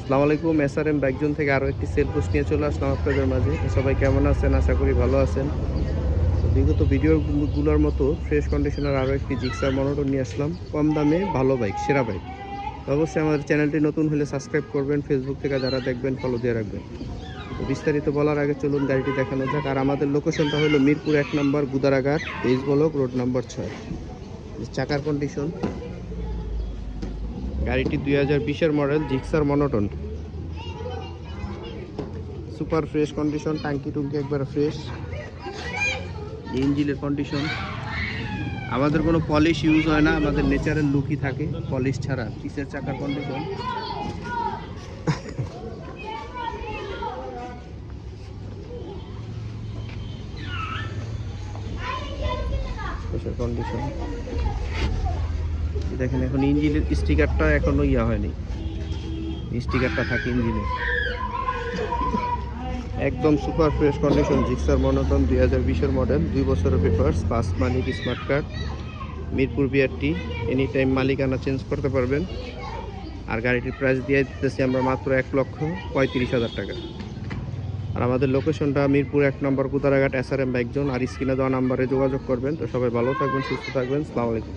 আসসালামু আলাইকুম। এসআরএম বাইকজন থেকে আরও একটি সেল পোস্ট নিয়ে চলে আসলাম আপনাদের মাঝে। তো সবাই কেমন আছেন? আশা করি ভালো আছেন। তো বিগত ভিডিওগুলোর মতো ফ্রেশ কন্ডিশনের আরও একটি জিক্সার মনোটন নিয়ে আসলাম। কম দামে ভালো বাইক, সেরা বাইক। তো অবশ্যই আমাদের চ্যানেলটি নতুন হলে সাবস্ক্রাইব করবেন, ফেসবুক থেকে যারা দেখবেন ফলো দিয়ে রাখবেন। তো বিস্তারিত বলার আগে চলুন গাড়িটি দেখানো যাক। আর আমাদের লোকেশনটা হলো মিরপুর ১ নম্বর গুদারাঘাট, তেইশ ব্লক, রোড নাম্বার ৬। চাকার কন্ডিশন, গাড়িটি 2020-এর model Gixxer monotone. Super fresh condition, টাঙ্কি টুঙ্কি একবার ফ্রেশ। ইঞ্জিনের কন্ডিশন, আমাদের কোনো পলিশ ইউজ হয় না, আমাদের নেচারাল লুকই থাকে পলিশ ছাড়া। পিসের চাকার কন্ডিশন, কন্ডিশন দেখেন। এখন ইঞ্জিনের স্টিকারটা এখনো হয়নি, স্টিকারটা থাকে ইঞ্জিনে। একদম super fresh condition Gixxer monotone, 2020-এর মডেল, 2 বছরের পেপারস, 5 মালিক, smart card, Mirpur BRT. Any time মালিকানা চেঞ্জ করতে পারবেন। আর গাড়িটির প্রাইস দিয়ে দিতেছি আমরা মাত্র 1,35,000 টাকা। আর আমাদের লোকেশনটা মিরপুর 1 নম্বর গুদারাঘাট, এসআরএম বাইক জোন। আর স্ক্রিনে দেওয়া নাম্বারে যোগাযোগ করবেন। তো সবাই ভালো থাকবেন, সুস্থ থাকবেন। আসসালামু আলাইকুম।